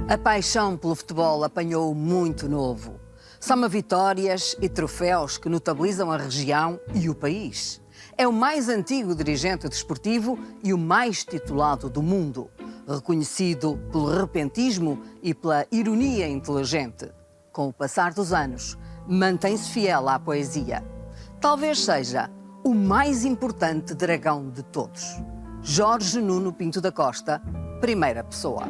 A paixão pelo futebol apanhou-o muito novo. Soma vitórias e troféus que notabilizam a região e o país. É o mais antigo dirigente desportivo e o mais titulado do mundo, reconhecido pelo repentismo e pela ironia inteligente. Com o passar dos anos, mantém-se fiel à poesia. Talvez seja o mais importante dragão de todos. Jorge Nuno Pinto da Costa, primeira pessoa.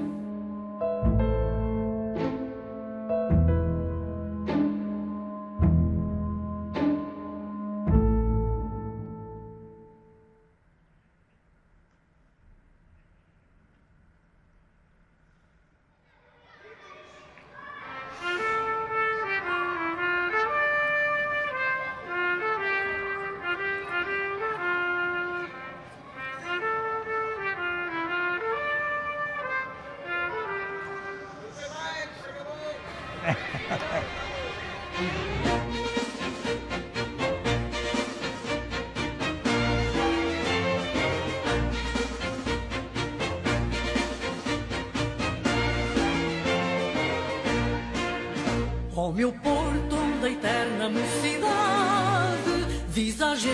Ó meu Porto, onde a eterna mocidade visa a gente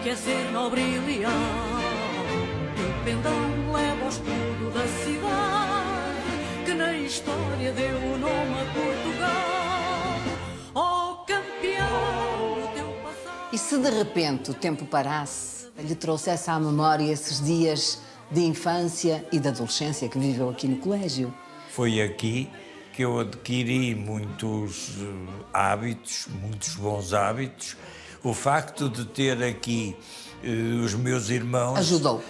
que é ser nobre e leal. O pendão leva ao escudo da cidade que na história deu o nome a Portugal. Ó campeão, o teu passado... E se de repente o tempo parasse, lhe trouxesse à memória esses dias de infância e de adolescência que viveu aqui no colégio? Foi aqui que eu adquiri muitos hábitos, muitos bons hábitos. O facto de ter aqui os meus irmãos...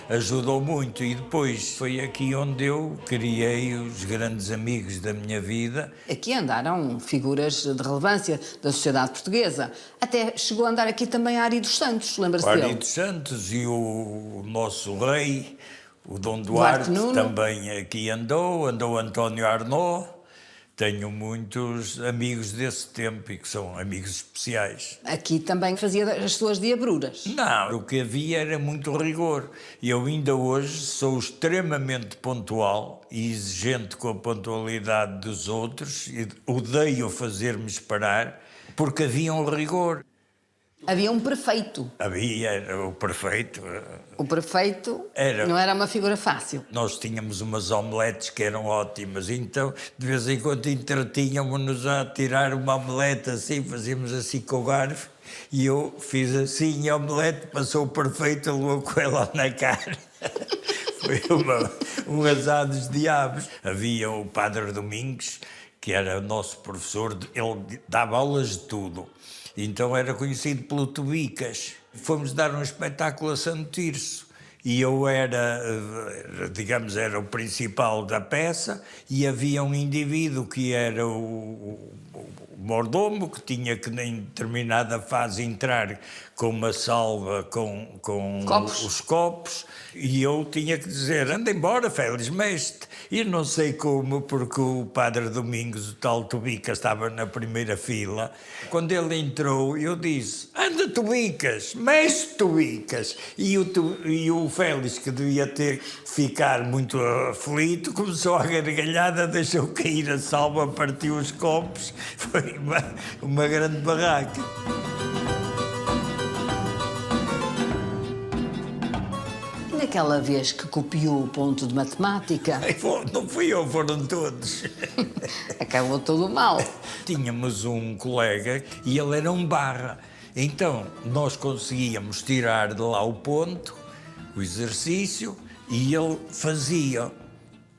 Ajudou muito. E depois foi aqui onde eu criei os grandes amigos da minha vida. Aqui andaram figuras de relevância da sociedade portuguesa. Até chegou a andar aqui também Ari dos Santos, lembra-se dele? Ari dos Santos e o nosso rei, o Dom Duarte também aqui andou António Arnaud. Tenho muitos amigos desse tempo e que são amigos especiais. Aqui também fazia as suas diabruras? Não, o que havia era muito rigor. E eu ainda hoje sou extremamente pontual e exigente com a pontualidade dos outros. E odeio fazer-me esperar porque havia um rigor. Havia um prefeito. Era o prefeito. O prefeito não era uma figura fácil. Nós tínhamos umas omeletes que eram ótimas, então de vez em quando entretínhamos-nos a tirar uma omelete assim, fazíamos assim com o garfo, e eu fiz assim a omelete, passou o prefeito, levou com ela na cara. Foi um azar dos diabos. Havia o Padre Domingos, que era o nosso professor, ele dava aulas de tudo. Então era conhecido pelo Tubicas. Fomos dar um espetáculo a Santo Tirso e eu era o principal da peça e havia um indivíduo que era o mordomo, que tinha que em determinada fase entrar com uma salva com os copos, e eu tinha que dizer: anda embora, Félix Mestre. E não sei como, porque o Padre Domingos, o tal Tubicas, estava na primeira fila. Quando ele entrou, eu disse: anda, Tubicas, Mestre Tubicas. E o Félix, que devia ter que ficar muito aflito, começou a gargalhada, deixou cair a salva, partiu os copos. Foi uma grande barraca. Naquela vez que copiou o ponto de matemática... Não fui eu, foram todos. Acabou tudo mal. Tínhamos um colega e ele era um barra. Então, nós conseguíamos tirar de lá o ponto, o exercício, e ele fazia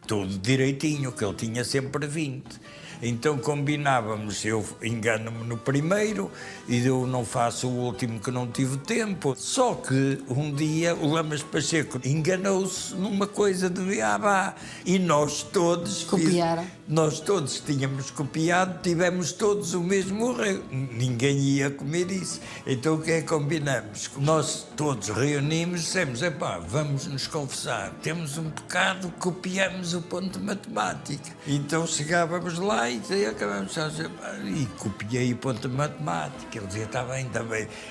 tudo direitinho, que ele tinha sempre 20. Então combinávamos, eu engano-me no primeiro e eu não faço o último que não tive tempo. Só que um dia o Lamas Pacheco enganou-se numa coisa de beabá e nós todos... Copiaram? Nós todos tínhamos copiado, tivemos todos o mesmo erro. Ninguém ia comer isso. Então o que é que combinamos? Nós todos reunimos e dissemos: epá, vamos nos confessar, temos um pecado, copiamos o ponto de matemática. Então chegávamos lá e acabamos a dizer: e copiei o ponto de matemática. Ele dizia: está bem,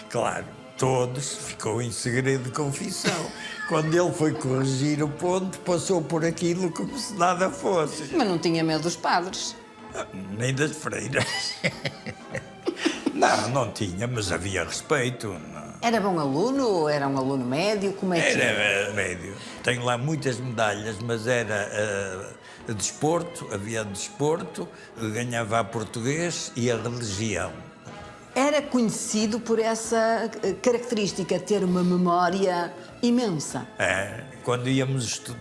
claro. Todos, ficou em segredo de confissão. Quando ele foi corrigir o ponto, passou por aquilo como se nada fosse. Mas não tinha medo dos padres. Nem das freiras. Não tinha, mas havia respeito. Era bom aluno ou era um aluno médio? Como é que Era médio. Tenho lá muitas medalhas, mas era desporto, havia desporto, ganhava a português e a religião. Era conhecido por essa característica, ter uma memória imensa. Quando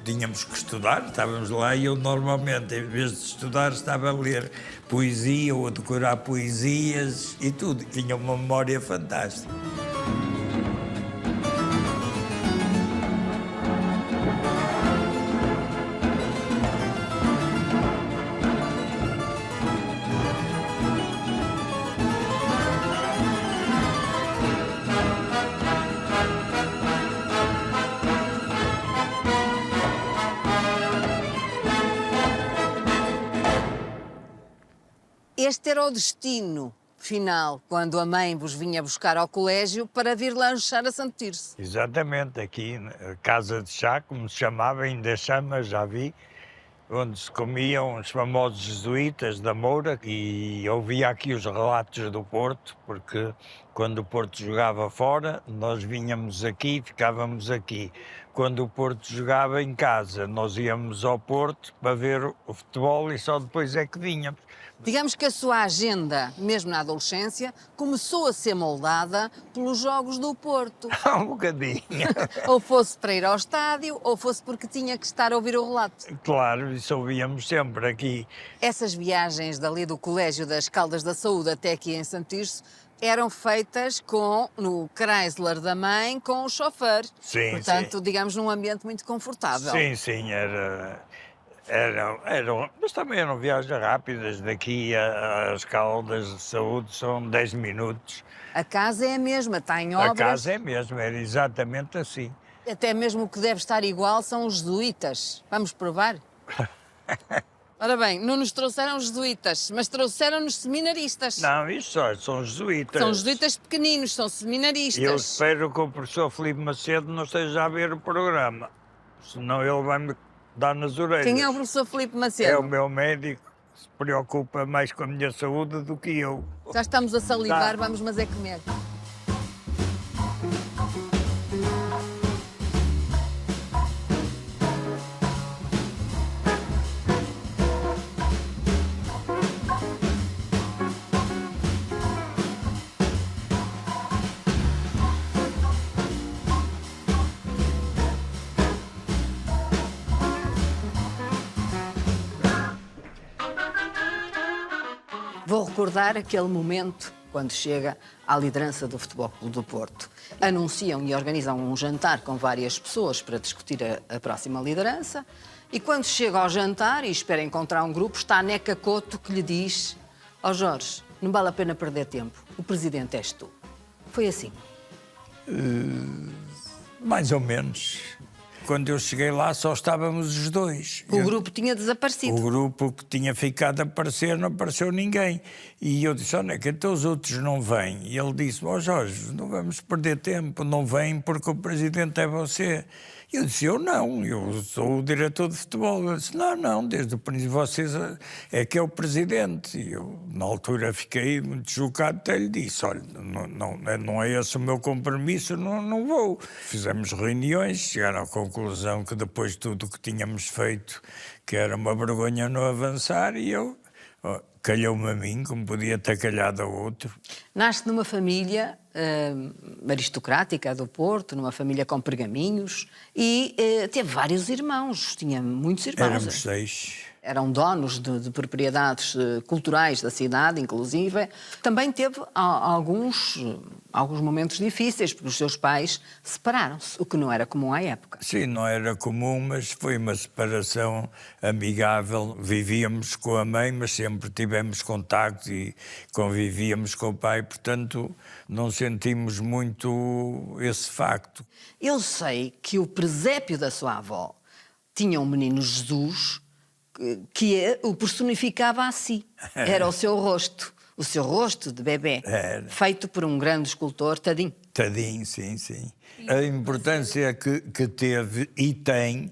tínhamos que estudar, estávamos lá e eu normalmente, em vez de estudar, estava a ler poesia ou a decorar poesias e tudo. Tinha uma memória fantástica. Este era o destino final, quando a mãe vos vinha buscar ao colégio para vir lanchar a Santo Tirso. Exatamente, aqui, a Casa de Chá, como se chamava, ainda chama, já vi, onde se comiam os famosos jesuítas da Moura, e ouvia aqui os relatos do Porto, porque quando o Porto jogava fora, nós vinhamos aqui, ficávamos aqui. Quando o Porto jogava em casa, nós íamos ao Porto para ver o futebol e só depois é que vínhamos. Digamos que a sua agenda, mesmo na adolescência, começou a ser moldada pelos jogos do Porto. Um bocadinho. Ou fosse para ir ao estádio, ou fosse porque tinha que estar a ouvir o relato. Claro, isso ouvíamos sempre aqui. Essas viagens dali do Colégio das Caldas da Saúde até aqui em Santo Tirso eram feitas no Chrysler da mãe, com o chofer. Sim, portanto, sim. digamos, num ambiente muito confortável. Sim, mas também eram viagens rápidas. Daqui às Caldas de Saúde são 10 minutos. A casa é a mesma, está em obras. A casa é mesmo, era exatamente assim. Até mesmo o que deve estar igual são os jesuítas. Vamos provar? Ora bem, não nos trouxeram os jesuítas, mas trouxeram-nos seminaristas. Não, isso são jesuítas. São jesuítas pequeninos, são seminaristas. Eu espero que o professor Filipe Macedo não esteja a ver o programa, senão ele vai-me dar nas orelhas. Quem é o professor Filipe Macedo? É o meu médico, que se preocupa mais com a minha saúde do que eu. Já estamos a salivar, Tá. vamos mas é comer. Vou recordar aquele momento quando chega à liderança do Futebol Clube do Porto. Anunciam e organizam um jantar com várias pessoas para discutir a próxima liderança e quando chega ao jantar e espera encontrar um grupo, está a Neca Couto que lhe diz: ó Jorge, não vale a pena perder tempo, o presidente és tu. Foi assim. Mais ou menos. Quando eu cheguei lá só estávamos os dois. O grupo tinha desaparecido. O grupo que tinha ficado a aparecer, não apareceu ninguém. E eu disse, olha, que então os outros não vêm. E ele disse, ó Jorge, não vamos perder tempo, não vêm porque o presidente é você. E eu disse, eu não, eu sou o diretor de futebol. Ele disse, não, desde o princípio vocês é que é o presidente. E eu, na altura, fiquei muito chocado, até lhe disse, olha, não é esse o meu compromisso, não vou. Fizemos reuniões, chegaram à conclusão que depois de tudo o que tínhamos feito, que era uma vergonha não avançar, e eu... calhou-me a mim, como podia ter calhado a outro. Nasce numa família aristocrática do Porto, numa família com pergaminhos e teve vários irmãos, tinha muitos irmãos. Éramos 6. Eram donos de propriedades culturais da cidade, inclusive. Também teve alguns momentos difíceis, porque os seus pais separaram-se, o que não era comum à época. Sim, não era comum, mas foi uma separação amigável. Vivíamos com a mãe, mas sempre tivemos contacto e convivíamos com o pai, portanto, não sentimos muito esse facto. Eu sei que o presépio da sua avó tinha um menino Jesus que o personificava a si. Era o seu rosto de bebê, feito por um grande escultor, Tadim. Tadinho, sim, sim. A importância que teve e tem,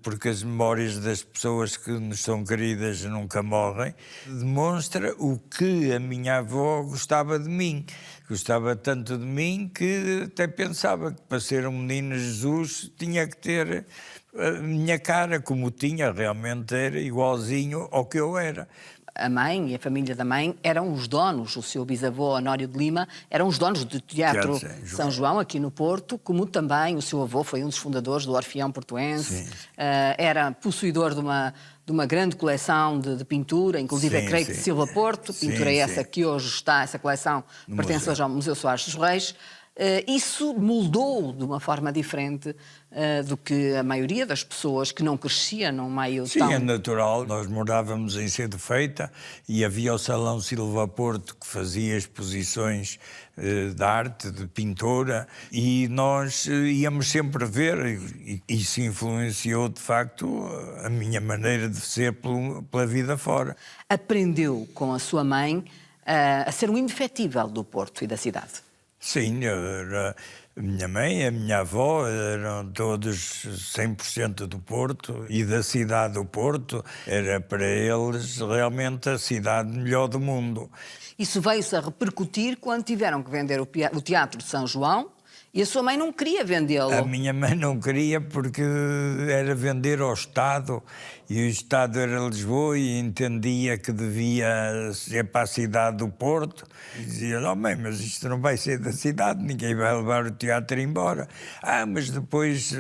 porque as memórias das pessoas que nos são queridas nunca morrem, demonstra o que a minha avó gostava de mim. Gostava tanto de mim que até pensava que para ser um menino Jesus tinha que ter a minha cara, como tinha, realmente era igualzinho ao que eu era. A mãe e a família da mãe eram os donos, o seu bisavô Honório de Lima, eram os donos do Teatro São João, aqui no Porto, como também o seu avô foi um dos fundadores do Orfeão Portuense, era possuidor de uma grande coleção de pintura, inclusive creio de Silva Porto, pintura essa que hoje está, essa coleção pertence hoje ao Museu Soares dos Reis. Isso moldou de uma forma diferente do que a maioria das pessoas que não crescia num meio tão... Sim, é natural. Nós morávamos em Cedo Feita e havia o Salão Silva Porto que fazia exposições de arte, de pintura, e nós íamos sempre ver, e isso influenciou de facto a minha maneira de ser pela vida fora. Aprendeu com a sua mãe a ser um indefetível do Porto e da cidade. Sim, a minha mãe e a minha avó eram todos 100% do Porto e da cidade do Porto. Era para eles realmente a cidade melhor do mundo. Isso veio-se a repercutir quando tiveram que vender o Teatro de São João e a sua mãe não queria vendê-lo. A minha mãe não queria porque era vender ao Estado e o Estado era Lisboa e entendia que devia ser para a cidade do Porto. E dizia, oh mãe, mas isto não vai ser da cidade, ninguém vai levar o teatro embora. Ah, mas depois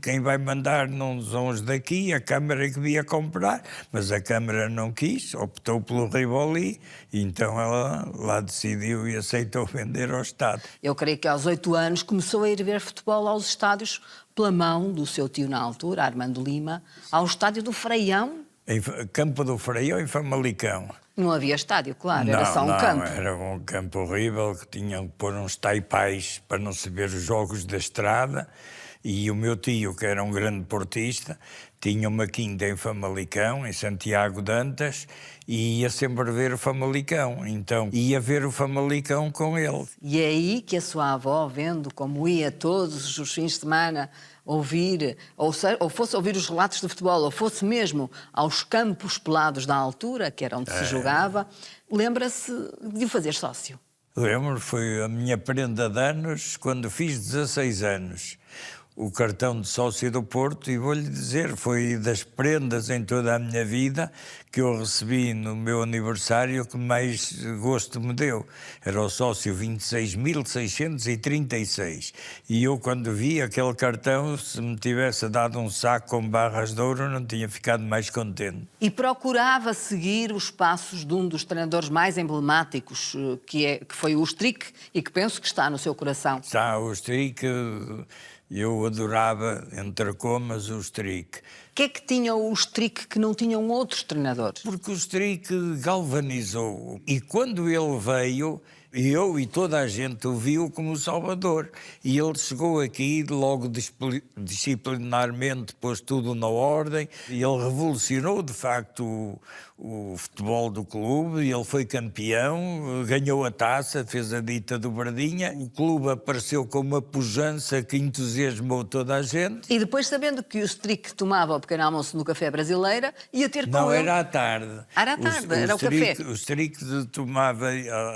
quem vai mandar não são os daqui, a Câmara que devia comprar, mas a Câmara não quis, optou pelo Rivoli, e então ela lá decidiu e aceitou vender ao Estado. Eu creio que aos 8 anos começou a ir ver futebol aos estádios pela mão do seu tio na altura, Armando Lima, ao estádio do Freião. Em Campo do Freião, em Famalicão. Não havia estádio, claro, era só um campo. Era um campo horrível, que tinham que pôr uns taipais para não se ver os jogos da estrada. E o meu tio, que era um grande portista, tinha uma quinta em Famalicão, em Santiago de Antas, e ia sempre ver o Famalicão. Então, ia ver o Famalicão com ele. E é aí que a sua avó, vendo como ia todos os fins de semana ouvir, ou fosse ouvir os relatos de futebol, ou fosse mesmo aos campos pelados da altura, que era onde se jogava, lembra-se de o fazer sócio? Lembro, foi a minha prenda de anos quando fiz 16 anos. O cartão de sócio do Porto, e vou-lhe dizer, foi das prendas em toda a minha vida que eu recebi no meu aniversário que mais gosto me deu. Era o sócio 26.636. E eu, quando vi aquele cartão, se me tivesse dado um saco com barras de ouro, não tinha ficado mais contente. E procurava seguir os passos de um dos treinadores mais emblemáticos, que foi o Strick, e que penso que está no seu coração. Está, o Strick... Eu adorava, entre comas, o Strick. O que é que tinha o Strick que não tinham outros treinadores? Porque o Strick galvanizou. E quando ele veio, eu e toda a gente o viu como Salvador. E ele chegou aqui, logo disciplinarmente pôs tudo na ordem. E ele revolucionou, de facto, o futebol do clube. E ele foi campeão, ganhou a taça, fez a dita dobradinha. O clube apareceu com uma pujança que entusiasmou toda a gente. E depois, sabendo que o Strick tomava o pequeno almoço no Café Brasileira, ia ter com Não, ele... era à tarde. Era à tarde, era o café. O Strick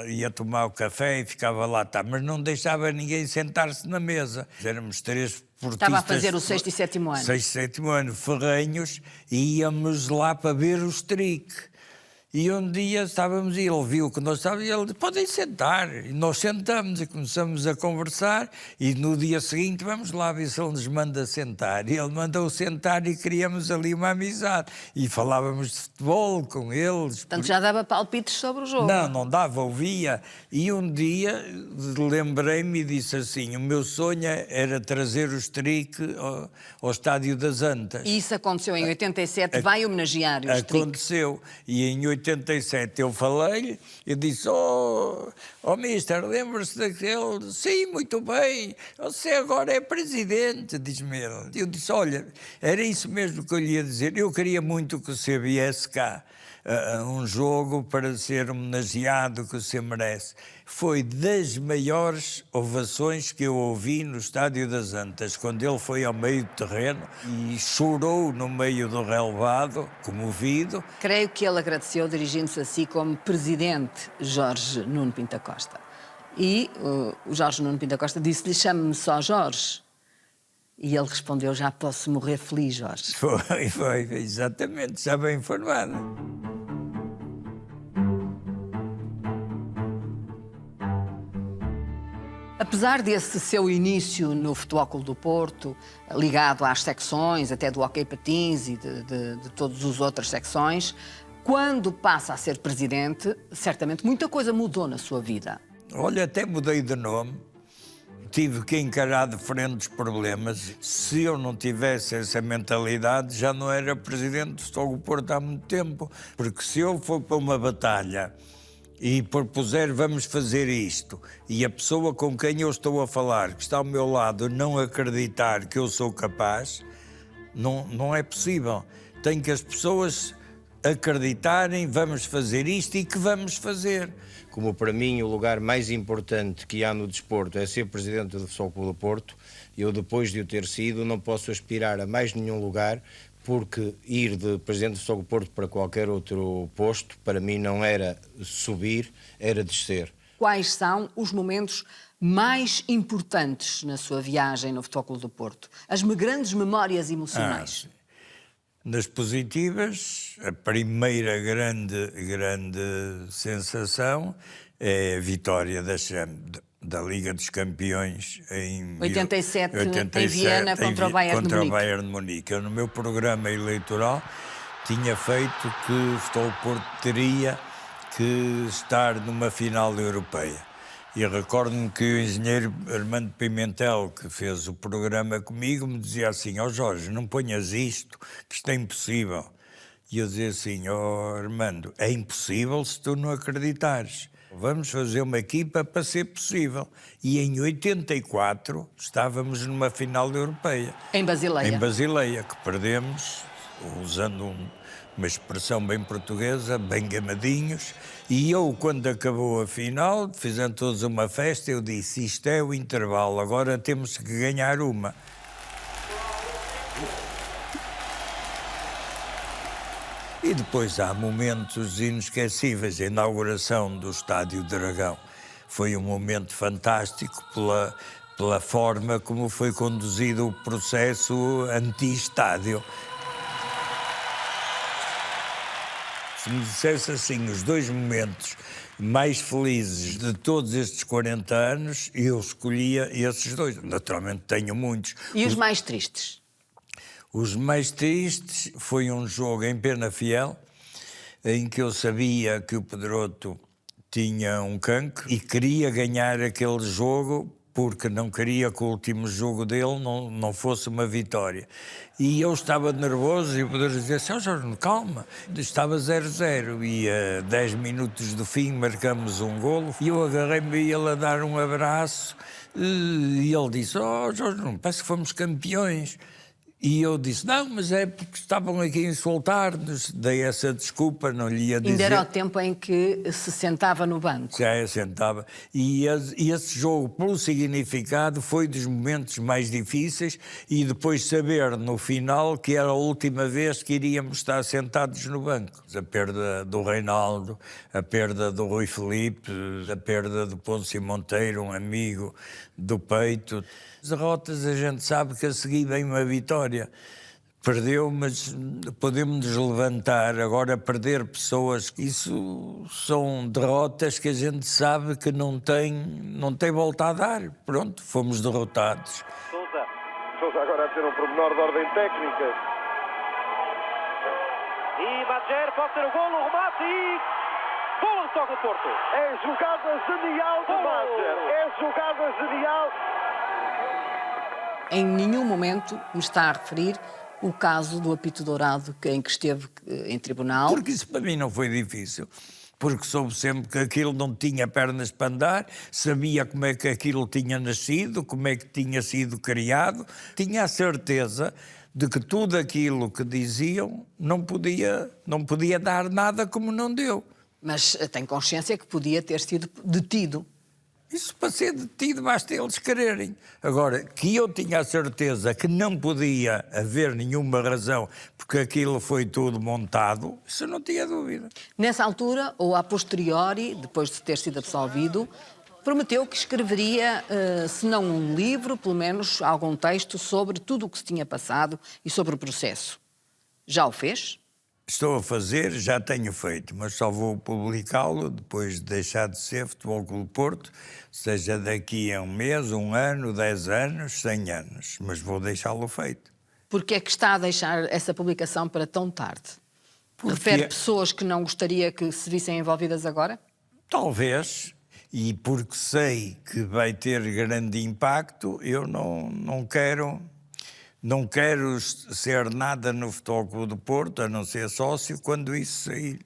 ia tomar o café e ficava lá, mas não deixava ninguém sentar-se na mesa. Éramos 3 portistas... Estava a fazer o 6º e 7º ano. 6º e 7º ano, ferrenhos, e íamos lá para ver o Strick. E um dia estávamos, e ele viu que nós estávamos, e ele disse, podem sentar. E nós sentamos e começamos a conversar, e no dia seguinte vamos lá ver se ele nos manda sentar. E ele mandou sentar e criamos ali uma amizade. E falávamos de futebol com eles. Portanto, já dava palpites sobre o jogo. Não dava, ouvia. E um dia lembrei-me e disse assim, o meu sonho era trazer o Strick ao Estádio das Antas. E isso aconteceu em 87, vai homenagear o Strick. Aconteceu. E em 87 eu falei-lhe, eu disse, mister, lembra-se daquele? Sim, muito bem, você agora é presidente, diz-me ele. Eu disse, olha, era isso mesmo que eu lhe ia dizer, eu queria muito que você viesse cá. Um jogo para ser homenageado que você merece. Foi das maiores ovações que eu ouvi no Estádio das Antas, quando ele foi ao meio do terreno e chorou no meio do relvado, comovido. Creio que ele agradeceu dirigindo-se a si como presidente Jorge Nuno Pinto da Costa. E o Jorge Nuno Pinto da Costa disse-lhe, chame-me só Jorge. E ele respondeu, já posso morrer feliz, Jorge. Foi, exatamente, está bem informado. Apesar desse seu início no Futebol Clube do Porto, ligado às secções, até do hóquei patins e de todas as outras secções, quando passa a ser presidente, certamente muita coisa mudou na sua vida. Olha, até mudei de nome. Tive que encarar de frente os problemas. Se eu não tivesse essa mentalidade, já não era presidente do Futebol Clube do Porto há muito tempo. Porque se eu for para uma batalha e propuser vamos fazer isto, e a pessoa com quem eu estou a falar, que está ao meu lado, não acreditar que eu sou capaz, não é possível. Tem que as pessoas acreditarem, vamos fazer isto e que vamos fazer. Como para mim o lugar mais importante que há no desporto é ser presidente do Futebol Clube do Porto, eu depois de o ter sido não posso aspirar a mais nenhum lugar, porque ir de presidente do Futebol Clube do Porto para qualquer outro posto, para mim não era subir, era descer. Quais são os momentos mais importantes na sua viagem no Futebol Clube do Porto? As grandes memórias emocionais? Nas positivas, a primeira grande sensação é a vitória da Liga dos Campeões em 87 em Viena contra o Bayern de Munique. Eu, no meu programa eleitoral, tinha feito que o Futebol Porto teria que estar numa final europeia. E recordo-me que o engenheiro Armando Pimentel, que fez o programa comigo, me dizia assim, Jorge, não ponhas isto, que isto é impossível. E eu dizia assim, Armando, é impossível se tu não acreditares. Vamos fazer uma equipa para ser possível. E em 84 estávamos numa final europeia. Em Basileia. Em Basileia, que perdemos, usando uma expressão bem portuguesa, bem gamadinhos. E eu, quando acabou a final, fizeram todos uma festa, eu disse, isto é o intervalo, agora temos que ganhar uma. E depois há momentos inesquecíveis. A inauguração do Estádio Dragão foi um momento fantástico pela forma como foi conduzido o processo anti-estádio. Se me dissesse assim, os dois momentos mais felizes de todos estes 40 anos, eu escolhia esses dois. Naturalmente tenho muitos. E os mais tristes? Os mais tristes foi um jogo em Penafiel, em que eu sabia que o Pedroto tinha um cancro e queria ganhar aquele jogo porque não queria que o último jogo dele não fosse uma vitória. E eu estava nervoso e o Pedroto dizia assim, Jorge, calma. Estava 0-0 e a 10 minutos do fim marcamos um golo e eu agarrei-me a ele a dar um abraço e ele disse, Jorge, não, parece que fomos campeões. E eu disse, não, mas é porque estavam aqui a insultar-nos. Dei essa desculpa, não lhe ia dizer. Ainda era o tempo em que se sentava no banco. Já sentava. E esse jogo, pelo significado, foi dos momentos mais difíceis e depois saber, no final, que era a última vez que iríamos estar sentados no banco. A perda do Reinaldo, a perda do Rui Filipe, a perda do Pôncio Monteiro, um amigo do peito. As derrotas a gente sabe que a seguir vem uma vitória. Perdeu, mas podemos nos levantar. Agora perder pessoas, isso são derrotas que a gente sabe que não tem volta a dar. Pronto, fomos derrotados. Sousa agora a ter um pormenor de ordem técnica. E Madjer pode ter o golo, o remate e... Golo do Futebol do Porto. É jogada genial do Madjer. É jogada genial. Em nenhum momento me está a referir o caso do apito dourado em que esteve em tribunal? Porque isso para mim não foi difícil. Porque soube sempre que aquilo não tinha pernas para andar, sabia como é que aquilo tinha nascido, como é que tinha sido criado, tinha a certeza de que tudo aquilo que diziam não podia dar nada como não deu. Mas tem consciência que podia ter sido detido. Isso para ser detido basta eles quererem. Agora, que eu tinha a certeza que não podia haver nenhuma razão porque aquilo foi tudo montado, isso eu não tinha dúvida. Nessa altura, ou a posteriori, depois de ter sido absolvido, prometeu que escreveria, se não um livro, pelo menos algum texto sobre tudo o que se tinha passado e sobre o processo. Já o fez? Estou a fazer, já tenho feito, mas só vou publicá-lo depois de deixar de ser Futebol Clube Porto, seja daqui a um mês, 1 ano, 10 anos, 100 anos, mas vou deixá-lo feito. Porque é que está a deixar essa publicação para tão tarde? Refere pessoas que não gostaria que se vissem envolvidas agora? Talvez, e porque sei que vai ter grande impacto, eu não quero ser nada no Futebol Clube do Porto, a não ser sócio, quando isso sair.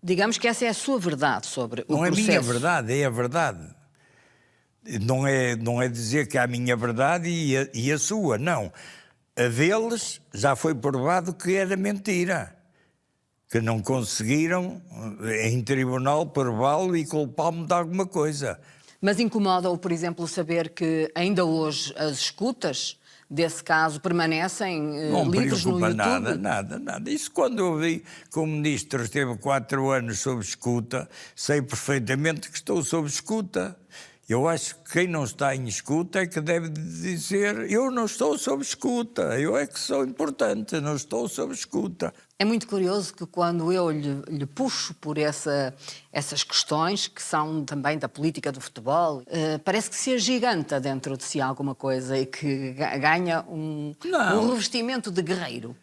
Digamos que essa é a sua verdade sobre o processo. Não é a minha verdade, é a verdade. Não é dizer que é a minha verdade e a sua, não. A deles já foi provado que era mentira. Que não conseguiram, em tribunal, prová-lo e culpá-lo de alguma coisa. Mas incomoda-o, por exemplo, saber que ainda hoje as escutas desse caso permanecem livres no YouTube? Nada. Isso quando eu vi que o ministro esteve 4 anos sob escuta, sei perfeitamente que estou sob escuta. Eu acho que quem não está em escuta é que deve dizer eu não estou sob escuta, eu é que sou importante, não estou sob escuta. É muito curioso que quando eu lhe puxo por essas questões, que são também da política do futebol, parece que se agiganta dentro de si alguma coisa e que ganha um revestimento de guerreiro.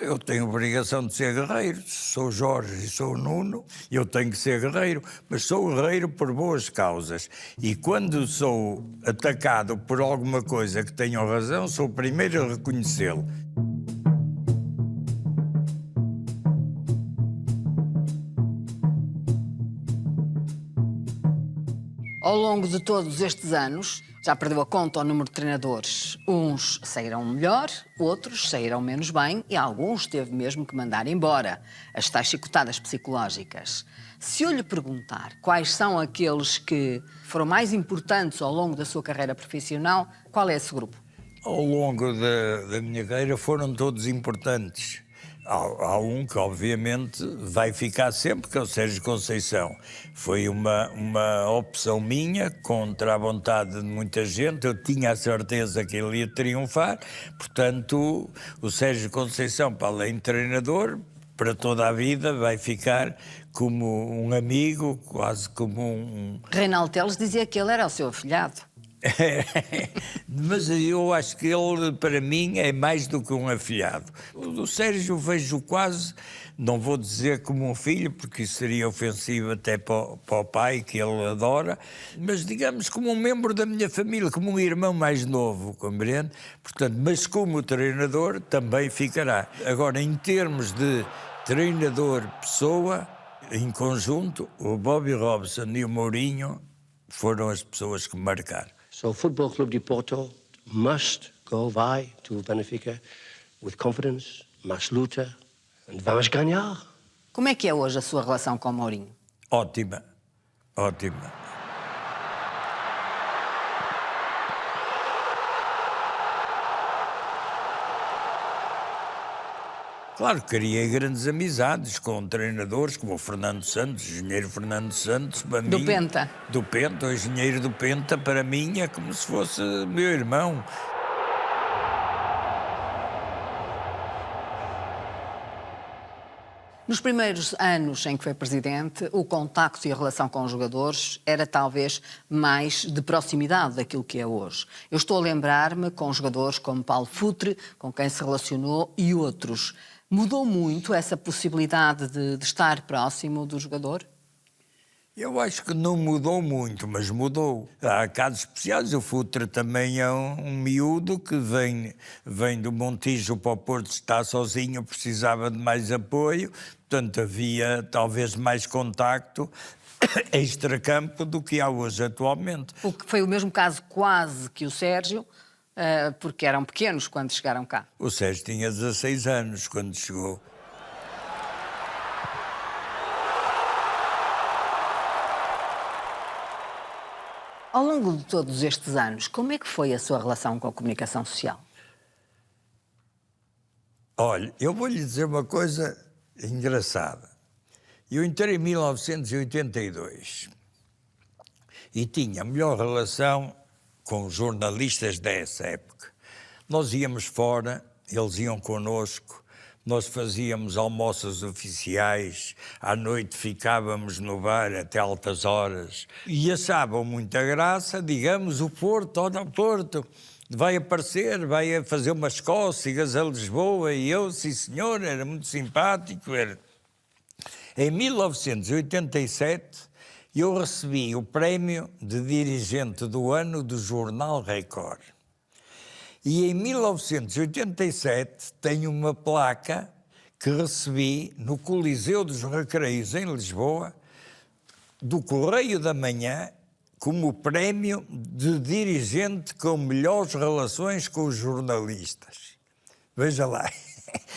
Eu tenho obrigação de ser guerreiro. Sou Jorge e sou Nuno, eu tenho que ser guerreiro, mas sou guerreiro por boas causas. E quando sou atacado por alguma coisa que tenho razão, sou o primeiro a reconhecê-lo. Ao longo de todos estes anos, já perdeu a conta ao número de treinadores. Uns saíram melhor, outros saíram menos bem e alguns teve mesmo que mandar embora. As tais chicotadas psicológicas. Se eu lhe perguntar quais são aqueles que foram mais importantes ao longo da sua carreira profissional, qual é esse grupo? Ao longo da minha carreira foram todos importantes. Há um que, obviamente, vai ficar sempre, que é o Sérgio Conceição. Foi uma opção minha, contra a vontade de muita gente. Eu tinha a certeza que ele ia triunfar. Portanto, o Sérgio Conceição, para além de treinador, para toda a vida, vai ficar como um amigo, quase como um... Reinaldo Teles dizia que ele era o seu afilhado. Mas eu acho que ele, para mim, é mais do que um afilhado. O Sérgio vejo quase, não vou dizer como um filho, porque isso seria ofensivo até para o pai, que ele adora, mas digamos como um membro da minha família, como um irmão mais novo, compreende? Portanto, mas como treinador também ficará. Agora, em termos de treinador-pessoa, em conjunto, o Bobby Robson e o Mourinho foram as pessoas que me marcaram. So Football Club de Porto must vai to Benfica with confidence, mais luta, and vamos ganhar. Como é que é hoje a sua relação com o Mourinho? Ótima. Claro que criei grandes amizades com treinadores como o Fernando Santos, o engenheiro Fernando Santos, para mim... Do Penta. Do Penta, o engenheiro do Penta, para mim é como se fosse meu irmão. Nos primeiros anos em que foi presidente, o contacto e a relação com os jogadores era talvez mais de proximidade daquilo que é hoje. Eu estou a lembrar-me com jogadores como Paulo Futre, com quem se relacionou, e outros. Mudou muito essa possibilidade de estar próximo do jogador? Eu acho que não mudou muito, mas mudou. Há casos especiais. O Futre também é um miúdo que vem do Montijo para o Porto, está sozinho, precisava de mais apoio. Portanto, havia talvez mais contacto extracampo do que há hoje atualmente. O que foi o mesmo caso quase que o Sérgio, porque eram pequenos quando chegaram cá. O Sérgio tinha 16 anos quando chegou. Ao longo de todos estes anos, como é que foi a sua relação com a comunicação social? Olha, eu vou-lhe dizer uma coisa engraçada. Eu entrei em 1982 e tinha a melhor relação com os jornalistas dessa época. Nós íamos fora, eles iam connosco, nós fazíamos almoços oficiais, à noite ficávamos no bar até altas horas e achavam muita graça, digamos, o Porto, olha o Porto, vai aparecer, vai fazer umas cócegas a Lisboa e eu, sim senhor, era muito simpático. Em 1987 eu recebi o prémio de dirigente do ano do Jornal Record. E em 1987 tenho uma placa que recebi no Coliseu dos Recreios em Lisboa, do Correio da Manhã, como prémio de dirigente com melhores relações com os jornalistas. Veja lá,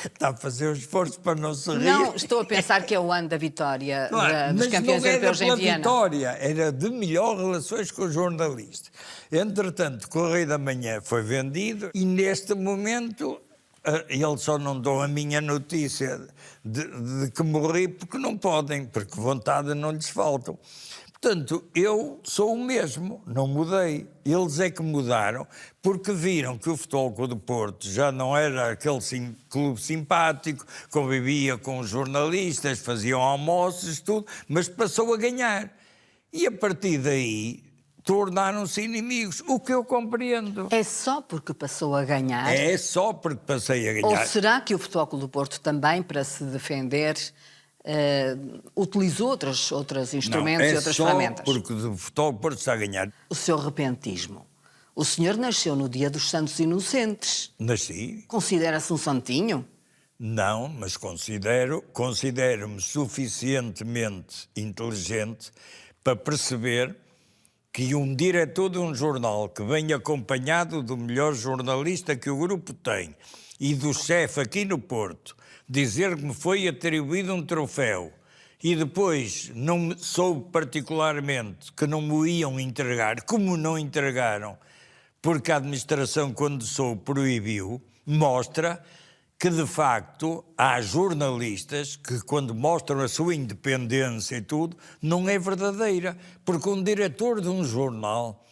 está a fazer um esforço para não se rir. Não, estou a pensar que é o ano da vitória dos campeões europeus em Viena. Mas não era pela vitória, era de melhor relações com os jornalistas. Entretanto, o Correio da Manhã foi vendido e neste momento eles só não dão a minha notícia de que morri porque não podem, porque vontade não lhes faltam. Portanto, eu sou o mesmo, não mudei. Eles é que mudaram, porque viram que o Futebol Clube do Porto já não era aquele clube simpático, convivia com os jornalistas, faziam almoços, tudo, mas passou a ganhar. E a partir daí tornaram-se inimigos, o que eu compreendo. É só porque passou a ganhar? É só porque passei a ganhar. Ou será que o Futebol Clube do Porto também, para se defender, utilizou outros instrumentos e outras ferramentas? É só porque o Futebol do Porto está a ganhar. O seu repentismo. O senhor nasceu no dia dos Santos Inocentes. Nasci. Considera-se um santinho? Não, mas considero-me suficientemente inteligente para perceber que um diretor de um jornal que vem acompanhado do melhor jornalista que o grupo tem e do chefe aqui no Porto, dizer que me foi atribuído um troféu e depois não soube particularmente que não me iam entregar, como não entregaram, porque a administração, quando soube, proibiu, mostra que, de facto, há jornalistas que, quando mostram a sua independência e tudo, não é verdadeira. Porque um diretor de um jornal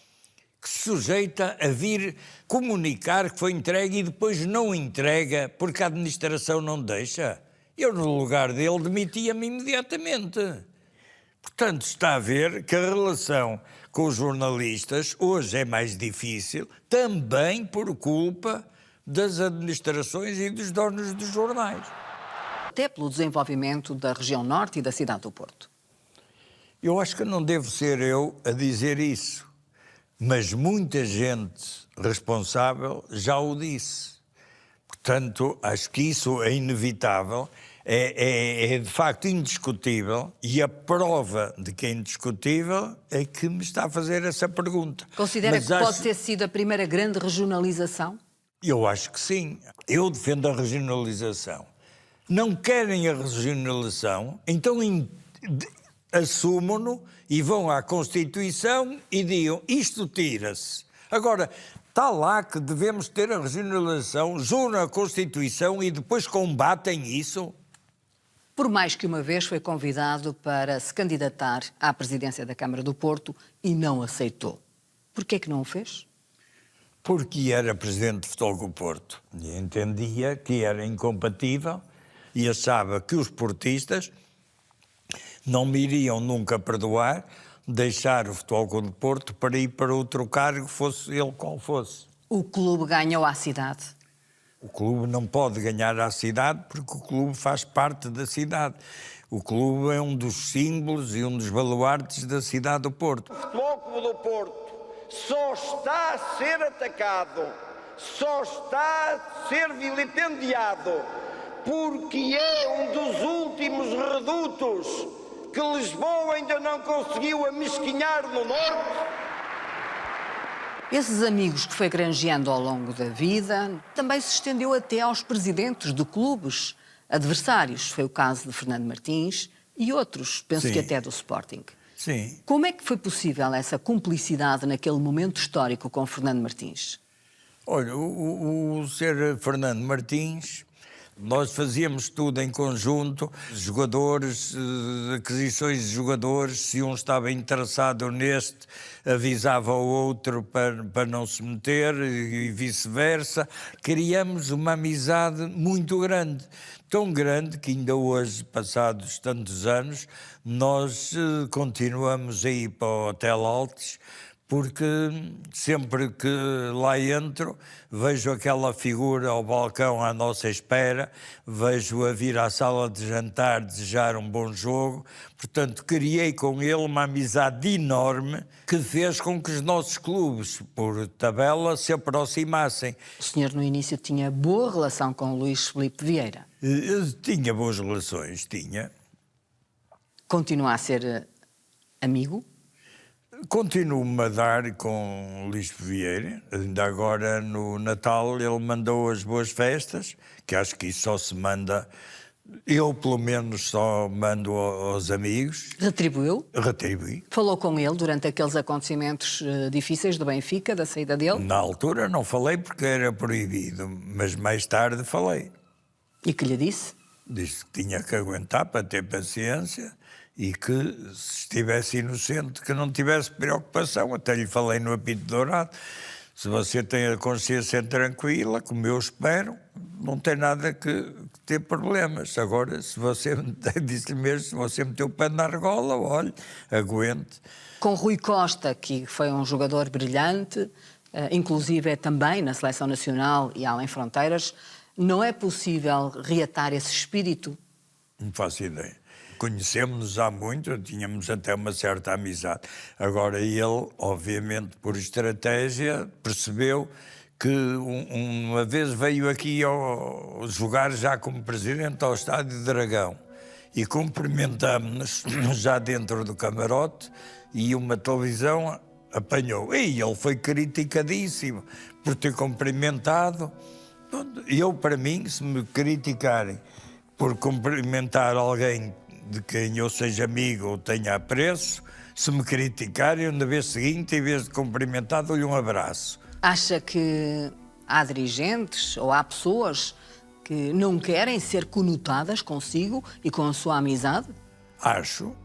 que se sujeita a vir comunicar que foi entregue e depois não entrega porque a administração não deixa, eu, no lugar dele, demitia-me imediatamente. Portanto, está a ver que a relação com os jornalistas hoje é mais difícil, também por culpa das administrações e dos donos dos jornais. Até pelo desenvolvimento da região norte e da cidade do Porto. Eu acho que não devo ser eu a dizer isso, mas muita gente responsável já o disse. Portanto, acho que isso é inevitável, é de facto indiscutível, e a prova de que é indiscutível é que me está a fazer essa pergunta. Considera que pode ter sido a primeira grande regionalização? Eu acho que sim. Eu defendo a regionalização. Não querem a regionalização, então assumam-no e vão à Constituição e digam isto tira-se. Agora, está lá que devemos ter a regionalização, juram a Constituição e depois combatem isso? Por mais que uma vez foi convidado para se candidatar à presidência da Câmara do Porto e não aceitou. Por que é que não o fez? Porque era presidente de Futebol Clube do Porto e entendia que era incompatível e achava que os portistas não me iriam nunca perdoar deixar o Futebol Clube do Porto para ir para outro cargo, fosse ele qual fosse. O clube ganhou à cidade? O clube não pode ganhar à cidade porque o clube faz parte da cidade. O clube é um dos símbolos e um dos baluartes da cidade do Porto. O Futebol Clube do Porto só está a ser atacado, só está a ser vilipendiado, porque é um dos últimos redutos que Lisboa ainda não conseguiu amesquinhar no norte. Esses amigos que foi granjeando ao longo da vida também se estendeu até aos presidentes de clubes adversários. Foi o caso de Fernando Martins e outros, penso que até do Sporting. Sim. Como é que foi possível essa cumplicidade naquele momento histórico com Fernando Martins? Olha, o ser Fernando Martins, nós fazíamos tudo em conjunto, jogadores, aquisições de jogadores, se um estava interessado neste, avisava o outro para não se meter e vice-versa. Criamos uma amizade muito grande, tão grande que ainda hoje, passados tantos anos, nós continuamos a ir para o Hotel Altos, porque sempre que lá entro, vejo aquela figura ao balcão à nossa espera, vejo-a vir à sala de jantar desejar um bom jogo. Portanto, criei com ele uma amizade enorme que fez com que os nossos clubes, por tabela, se aproximassem. O senhor, no início, tinha boa relação com o Luís Filipe Vieira. Eu tinha boas relações, tinha. Continua a ser amigo? Continuo-me a dar com o Luís Vieira. Ainda agora, no Natal, ele mandou as boas festas, que acho que isso só se manda... Eu, pelo menos, só mando aos amigos. Retribuiu? Retribuí. Falou com ele durante aqueles acontecimentos difíceis do Benfica, da saída dele? Na altura não falei porque era proibido, mas mais tarde falei. E que lhe disse? Disse que tinha que aguentar para ter paciência e que, se estivesse inocente, que não tivesse preocupação. Até lhe falei no apito dourado. Se você tem a consciência tranquila, como eu espero, não tem nada que ter problemas. Agora, se você, disse-lhe mesmo, se você meteu o pé na argola, olhe, aguente. Com Rui Costa, que foi um jogador brilhante, inclusive é também na Seleção Nacional e além fronteiras, não é possível reatar esse espírito? Não faço ideia. Conhecemos-nos há muito, tínhamos até uma certa amizade. Agora ele, obviamente, por estratégia, percebeu que uma vez veio aqui jogar já como presidente ao Estádio Dragão e cumprimentámos-nos já dentro do camarote e uma televisão apanhou. E ele foi criticadíssimo por ter cumprimentado. Eu, para mim, se me criticarem por cumprimentar alguém de quem eu seja amigo ou tenha apreço, se me criticarem, na vez seguinte, em vez de cumprimentar, dou-lhe um abraço. Acha que há dirigentes ou há pessoas que não querem ser conotadas consigo e com a sua amizade? Acho.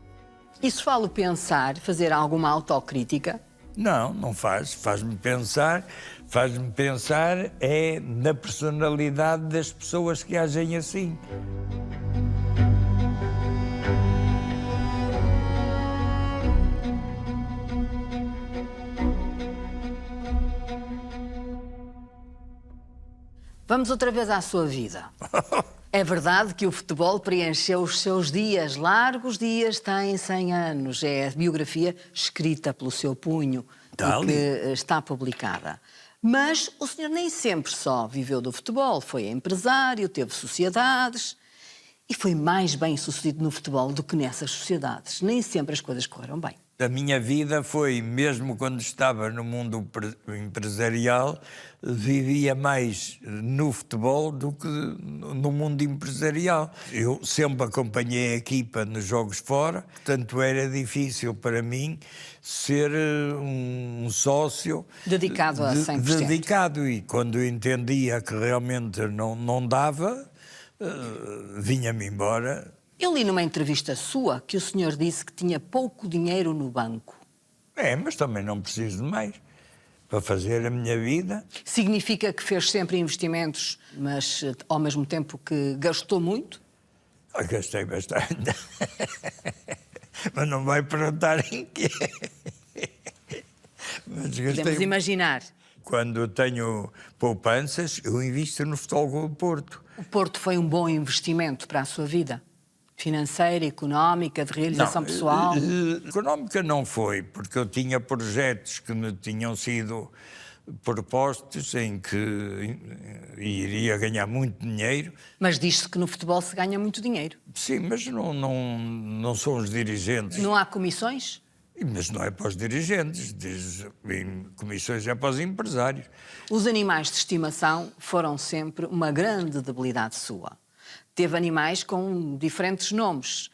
Isso faz-o pensar, fazer alguma autocrítica? Não, não faz. Faz-me pensar é na personalidade das pessoas que agem assim. Vamos outra vez à sua vida. É verdade que o futebol preencheu os seus dias, largos dias, tem 100 anos. É a biografia escrita pelo seu punho e que está publicada. Mas o senhor nem sempre só viveu do futebol. Foi empresário, teve sociedades e foi mais bem sucedido no futebol do que nessas sociedades. Nem sempre as coisas correram bem. A minha vida foi, mesmo quando estava no mundo empresarial, vivia mais no futebol do que no mundo empresarial. Eu sempre acompanhei a equipa nos jogos fora, portanto era difícil para mim ser um sócio... Dedicado a 100%. Dedicado, e quando eu entendia que realmente não dava, vinha-me embora. Eu li numa entrevista sua que o senhor disse que tinha pouco dinheiro no banco. Mas também não preciso de mais para fazer a minha vida. Significa que fez sempre investimentos, mas ao mesmo tempo que gastou muito? Gastei bastante. Mas não vai perguntar em quê. Mas Podemos imaginar. Quando eu tenho poupanças, eu invisto no Futebol Clube do Porto. O Porto foi um bom investimento para a sua vida? Financeira, económica, de realização pessoal? Económica não foi, porque eu tinha projetos que me tinham sido propostos em que iria ganhar muito dinheiro. Mas diz-se que no futebol se ganha muito dinheiro. Sim, mas não são os dirigentes. Não há comissões? Mas não é para os dirigentes, comissões é para os empresários. Os animais de estimação foram sempre uma grande debilidade sua. Teve animais com diferentes nomes,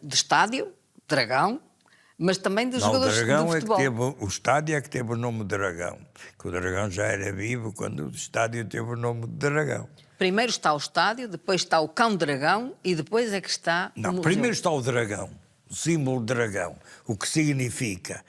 de estádio, Dragão, mas também de jogadores de futebol. O estádio é que teve o nome de Dragão, que o Dragão já era vivo quando o estádio teve o nome de Dragão. Primeiro está o estádio, depois está o cão Dragão e depois é que está o museu. Primeiro está o Dragão, o símbolo Dragão, o que significa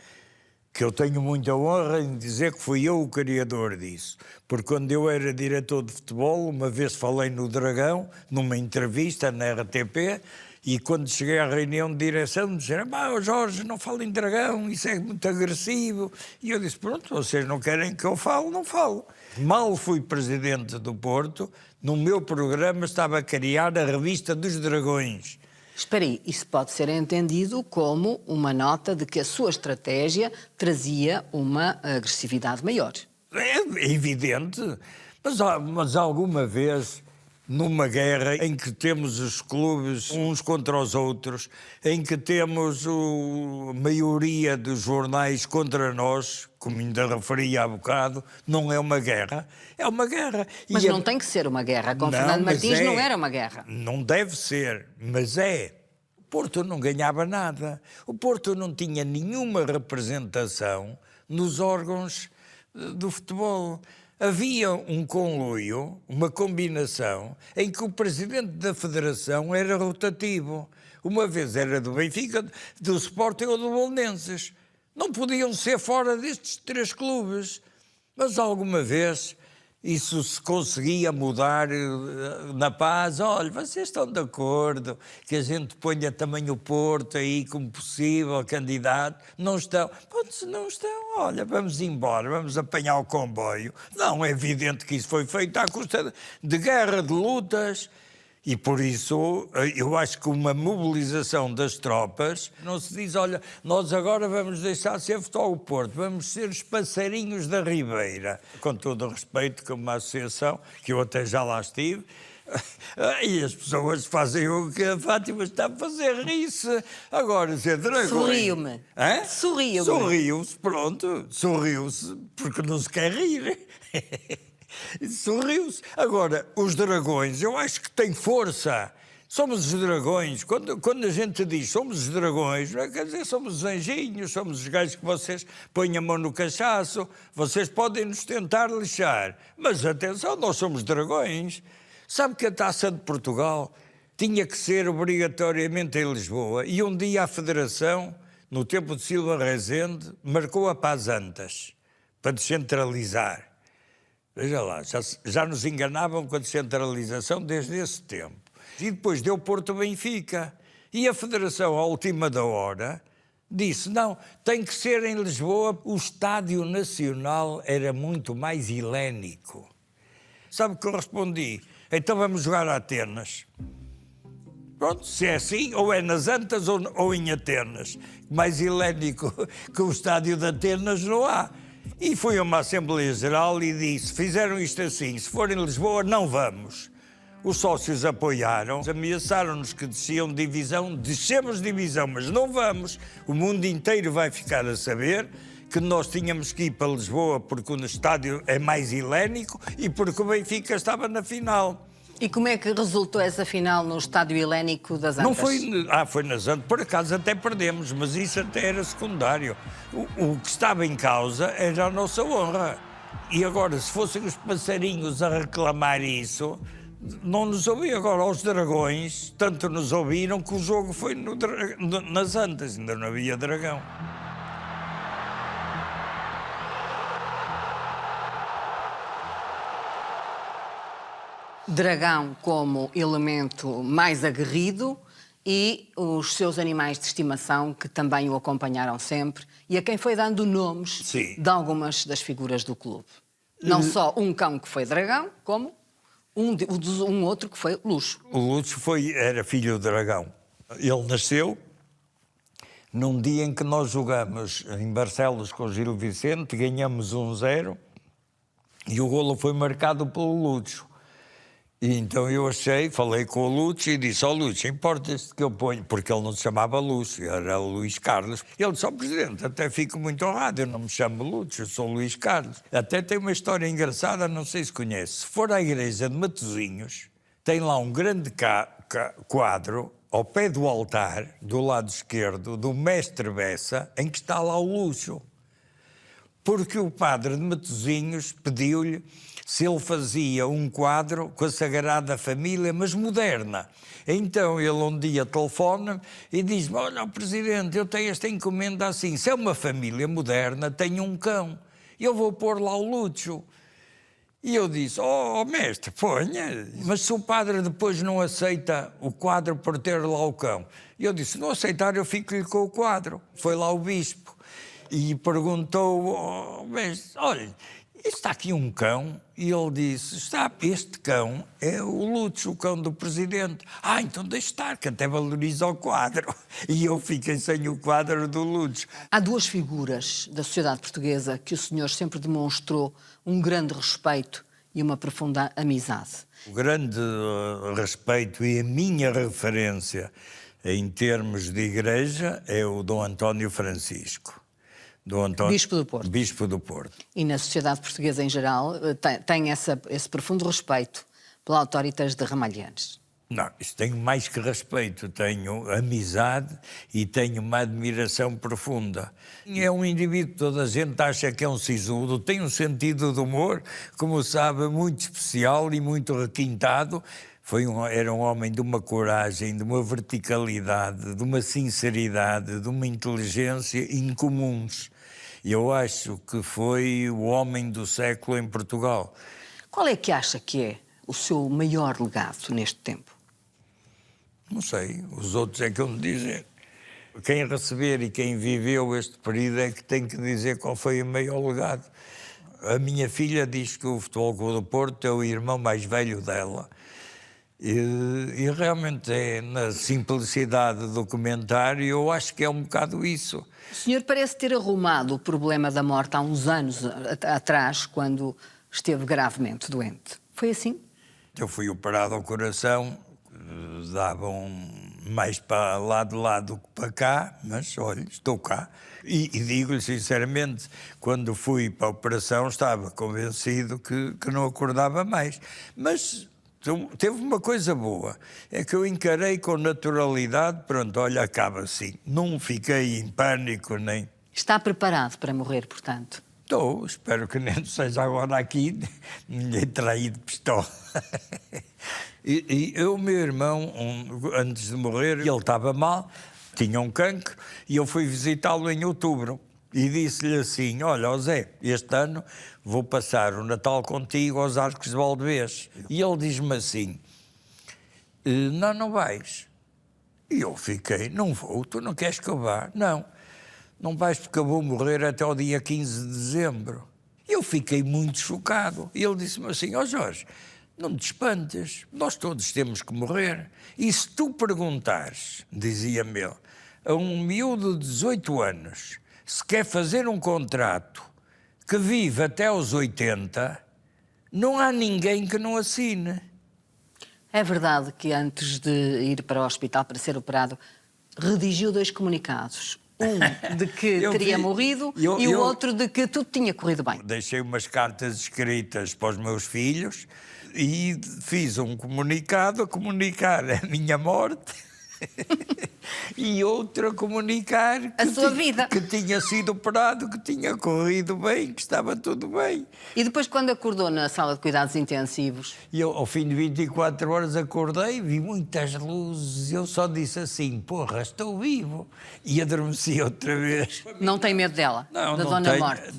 que eu tenho muita honra em dizer que fui eu o criador disso. Porque quando eu era diretor de futebol, uma vez falei no Dragão, numa entrevista na RTP, e quando cheguei à reunião de direção, me disseram: Jorge, não fale em Dragão, isso é muito agressivo. E eu disse: pronto, vocês não querem que eu fale, não falo. Mal fui presidente do Porto, no meu programa estava a criar a revista dos Dragões. Espera aí, isso pode ser entendido como uma nota de que a sua estratégia trazia uma agressividade maior. É evidente, mas alguma vez, numa guerra em que temos os clubes uns contra os outros, em que temos a maioria dos jornais contra nós, como ainda referi há bocado, não é uma guerra, é uma guerra. Mas não tem que ser uma guerra. Com Fernando Martins não era uma guerra. Não deve ser, mas é. O Porto não ganhava nada. O Porto não tinha nenhuma representação nos órgãos do futebol. Havia um conluio, uma combinação, em que o presidente da federação era rotativo. Uma vez era do Benfica, do Sporting ou do Belenenses. Não podiam ser fora destes três clubes. Mas alguma vez isso se conseguia mudar na paz. Olha, vocês estão de acordo que a gente ponha também o Porto aí como possível candidato? Não estão? Pode, se não estão, olha, vamos embora, vamos apanhar o comboio. Não, é evidente que isso foi feito à custa de guerra, de lutas. E por isso, eu acho que uma mobilização das tropas, não se diz: olha, nós agora vamos deixar ser Futebol Porto, vamos ser os passarinhos da Ribeira. Com todo o respeito, como uma associação, que eu até já lá estive, e as pessoas fazem o que a Fátima está a fazer, rir-se. Agora, ser Dragões... Sorriu-me. Sorriu-me. Sorriu-se, pronto, sorriu-se, porque não se quer rir. Sorriu-se. Agora, os Dragões, eu acho que têm força. Somos os Dragões. Quando a gente diz somos os Dragões, não é, quer dizer, somos os anjinhos, somos os gajos que vocês põem a mão no cachaço, vocês podem nos tentar lixar. Mas atenção, nós somos Dragões. Sabe que a Taça de Portugal tinha que ser obrigatoriamente em Lisboa, e um dia a Federação, no tempo de Silva Rezende, marcou-a para as Antas, para descentralizar. Veja lá, já nos enganavam com a descentralização desde esse tempo. E depois deu Porto-Benfica. E a Federação, à última da hora, disse: não, tem que ser em Lisboa. O Estádio Nacional era muito mais helénico. Sabe o que eu respondi? Então vamos jogar a Atenas. Pronto, se é assim, ou é nas Antas ou em Atenas. Mais helénico que o Estádio de Atenas não há. E fui a uma Assembleia Geral e disse: fizeram isto assim, se for em Lisboa, não vamos. Os sócios apoiaram, ameaçaram-nos que desciam divisão, descemos divisão, mas não vamos. O mundo inteiro vai ficar a saber que nós tínhamos que ir para Lisboa porque o estádio é mais helénico e porque o Benfica estava na final. E como é que resultou essa final no estádio helénico das Antas? Não foi... foi nas Antas. Por acaso até perdemos, mas isso até era secundário. O que estava em causa era a nossa honra. E agora, se fossem os passarinhos a reclamar isso, não nos ouviam. Agora, os Dragões, tanto nos ouviram que o jogo foi nas Antas. Ainda não havia Dragão. Dragão como elemento mais aguerrido e os seus animais de estimação, que também o acompanharam sempre, e a quem foi dando nomes de algumas das figuras do clube. Não só um cão que foi dragão, como um outro que foi Luxo. O Luxo era filho do dragão. Ele nasceu num dia em que nós jogamos em Barcelos com o Gil Vicente, ganhamos 1-0 e o golo foi marcado pelo Luxo. E então eu falei com o Lúcio e disse: Lúcio, importa-se que eu ponho, porque ele não se chamava Lúcio, era o Luís Carlos. Ele disse: Presidente, até fico muito honrado, eu não me chamo Lúcio, eu sou Luís Carlos. Até tem uma história engraçada, não sei se conhece. Se for à igreja de Matosinhos, tem lá um grande quadro, ao pé do altar, do lado esquerdo, do mestre Bessa, em que está lá o Lúcio. Porque o padre de Matosinhos pediu-lhe se ele fazia um quadro com a Sagrada Família, mas moderna. Então ele um dia telefona-me e diz-me: olha, Presidente, eu tenho esta encomenda assim, se é uma família moderna, tenho um cão, eu vou pôr lá o Lúcio. E eu disse: mestre, ponha, mas se o padre depois não aceita o quadro por ter lá o cão. E eu disse: não aceitar, eu fico-lhe com o quadro. Foi lá o bispo e perguntou: mestre, olha, está aqui um cão? E ele disse: este cão é o Lúcio, o cão do Presidente. Então deixe estar, que até valoriza o quadro. E eu fiquei sem o quadro do Lúcio. Há duas figuras da sociedade portuguesa que o senhor sempre demonstrou um grande respeito e uma profunda amizade. O grande respeito e a minha referência em termos de igreja é o Dom António Francisco. Bispo do Porto. Bispo do Porto. E na sociedade portuguesa em geral tem esse profundo respeito pela autoritas de Ramalhianes. Não, isso tenho mais que respeito, tenho amizade e tenho uma admiração profunda. É um indivíduo, toda a gente acha que é um sisudo, tem um sentido de humor, como sabe, muito especial e muito requintado. Era um homem de uma coragem, de uma verticalidade, de uma sinceridade, de uma inteligência incomuns. E eu acho que foi o homem do século em Portugal. Qual é que acha que é o seu maior legado neste tempo? Não sei, os outros é que eu me dizem. Quem receber e quem viveu este período é que tem que dizer qual foi o maior legado. A minha filha diz que o Futebol Clube do Porto é o irmão mais velho dela. E realmente é na simplicidade do comentário, eu acho que é um bocado isso. O senhor parece ter arrumado o problema da morte há uns anos atrás, quando esteve gravemente doente. Foi assim? Eu fui operado ao coração, davam mais para lá de lá do que para cá, mas olha, estou cá. E digo-lhe sinceramente, quando fui para a operação estava convencido que não acordava mais. Mas teve uma coisa boa, é que eu encarei com naturalidade, pronto, olha, acaba assim. Não fiquei em pânico nem... Está preparado para morrer, portanto? Estou, espero que nem seja agora aqui, ninguém traí de pistola. E o meu irmão, antes de morrer, ele estava mal, tinha um cancro, e eu fui visitá-lo em outubro. E disse-lhe assim: olha, Zé, este ano vou passar o Natal contigo aos Arcos de Valdevez. E ele diz-me assim: não vais. E eu fiquei: não vou, tu não queres que eu vá? Não vais porque eu vou morrer até ao dia 15 de dezembro. Eu fiquei muito chocado. E ele disse-me assim: Jorge, não te espantes, nós todos temos que morrer. E se tu perguntares, dizia-me ele, a um miúdo de 18 anos... se quer fazer um contrato que vive até aos 80, não há ninguém que não assine. É verdade que antes de ir para o hospital para ser operado, redigiu 2 comunicados. Um de que teria morrido e o outro de que tudo tinha corrido bem. Deixei umas cartas escritas para os meus filhos e fiz um comunicado a comunicar a minha morte. E outro a comunicar a sua vida, que tinha sido operado, que tinha corrido bem, que estava tudo bem. E depois, quando acordou na sala de cuidados intensivos? E eu, ao fim de 24 horas, acordei, vi muitas luzes, eu só disse assim: porra, estou vivo. E adormeci outra vez. Não tem medo dela? Não, da Dona Morte?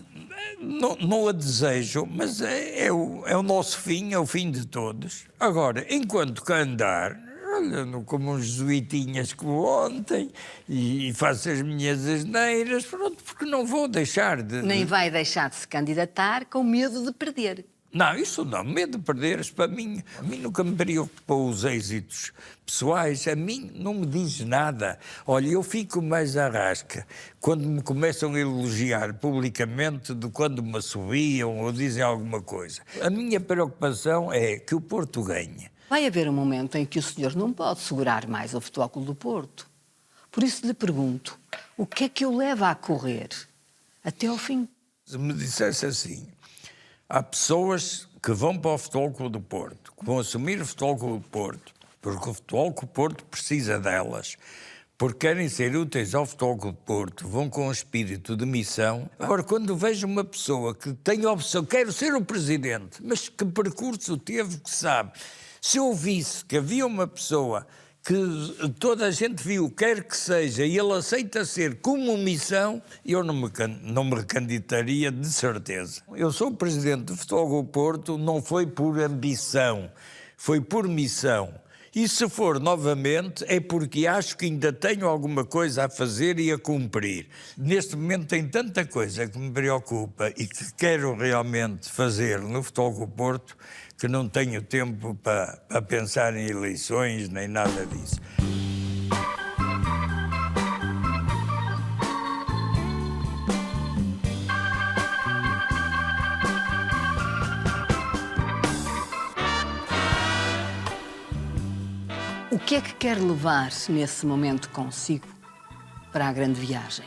Não a desejo, mas é o nosso fim, é o fim de todos. Agora, enquanto que andar, olha, não como uns jesuitinhas como ontem e faço as minhas asneiras, pronto, porque não vou deixar de... Nem vai deixar de se candidatar com medo de perder. Não, isso não, medo de perder, para mim, a mim nunca me preocupou os êxitos pessoais, a mim não me diz nada. Olha, eu fico mais à rasca quando me começam a elogiar publicamente do quando me assobiam ou dizem alguma coisa. A minha preocupação é que o Porto ganhe. Vai haver um momento em que o senhor não pode segurar mais o Futebol Clube do Porto. Por isso lhe pergunto, o que é que o leva a correr até ao fim? Se me dissesse assim, há pessoas que vão para o Futebol Clube do Porto, que vão assumir o Futebol Clube do Porto, porque o Futebol Clube do Porto precisa delas, porque querem ser úteis ao Futebol Clube do Porto, vão com um espírito de missão. Agora, quando vejo uma pessoa que tem a opção, quero ser o presidente, mas que percurso teve, que sabe, se eu visse que havia uma pessoa que toda a gente viu, quer que seja, e ele aceita ser como missão, eu não me recandidataria de certeza. Eu sou o presidente do Futebol Clube do Porto, não foi por ambição, foi por missão. E se for novamente é porque acho que ainda tenho alguma coisa a fazer e a cumprir. Neste momento tem tanta coisa que me preocupa e que quero realmente fazer no Futebol Clube do Porto que não tenho tempo para pensar em eleições nem nada disso. O que é que quer levar nesse momento consigo para a grande viagem?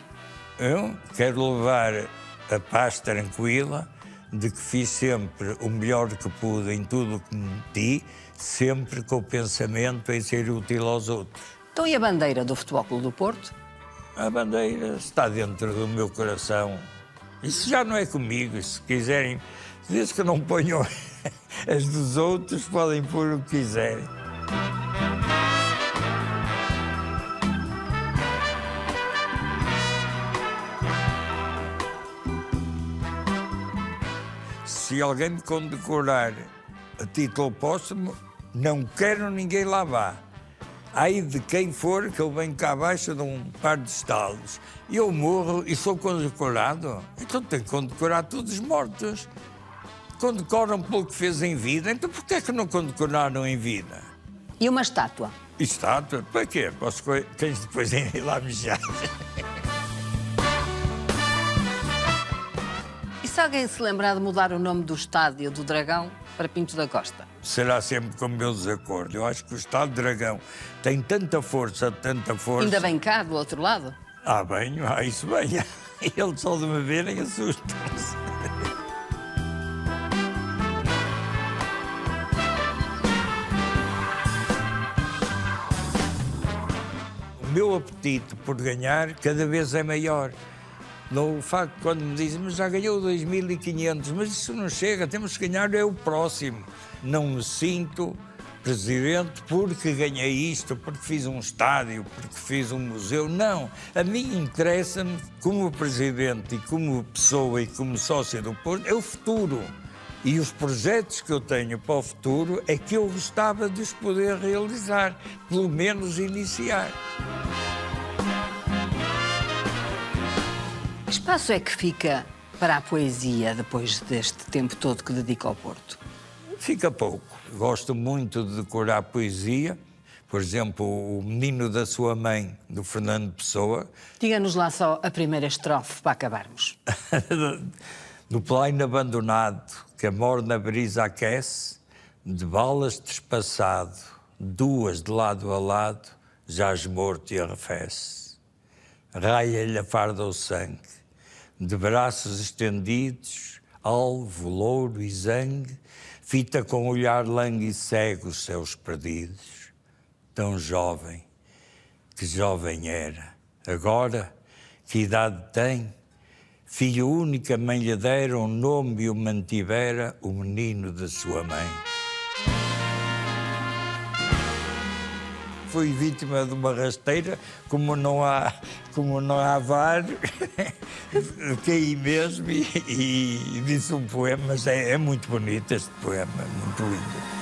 Eu quero levar a paz tranquila de que fiz sempre o melhor que pude em tudo o que me meti, sempre com o pensamento em ser útil aos outros. Então e a bandeira do Futebol Clube do Porto? A bandeira está dentro do meu coração. Isso já não é comigo, se quiserem, desde que não ponham as dos outros, podem pôr o que quiserem. Se alguém me condecorar a título póstumo, não quero ninguém lá vá. Ai de quem for que eu venho cá abaixo de um par de estalos. Eu morro e sou condecorado. Então tem que condecorar todos os mortos. Condecoram pelo que fez em vida. Então por que é que não condecoraram em vida? E uma estátua? Estátua? Para quê? Para os cães depois irem lá mijar. Se alguém se lembrar de mudar o nome do estádio do Dragão para Pinto da Costa? Será sempre com o meu desacordo. Eu acho que o Estádio Dragão tem tanta força, tanta força... Ainda bem cá, do outro lado? Bem, isso bem. Eles só de me verem assustam-se. O meu apetite por ganhar cada vez é maior. No facto, quando me dizem, mas já ganhou 2.500, mas isso não chega, temos que ganhar, é o próximo. Não me sinto presidente porque ganhei isto, porque fiz um estádio, porque fiz um museu. Não, a mim interessa-me, como presidente e como pessoa e como sócio do Porto, é o futuro. E os projetos que eu tenho para o futuro é que eu gostava de os poder realizar, pelo menos iniciar. Que espaço é que fica para a poesia depois deste tempo todo que dedica ao Porto? Fica pouco. Gosto muito de decorar poesia. Por exemplo, O Menino da Sua Mãe, do Fernando Pessoa. Diga-nos lá só a primeira estrofe para acabarmos. Do plaino abandonado, que a morna brisa aquece, de balas despassado, duas de lado a lado, jaz morto e arrefece. Raia-lhe a farda o sangue, de braços estendidos, alvo, louro e zangue, fita com olhar langue e cego os céus perdidos. Tão jovem, que jovem era, agora que idade tem? Filho único, a mãe lhe dera um nome e o mantivera, o menino da sua mãe. Fui vítima de uma rasteira, como não há VAR, caí mesmo e disse um poema, mas é muito bonito este poema, muito lindo.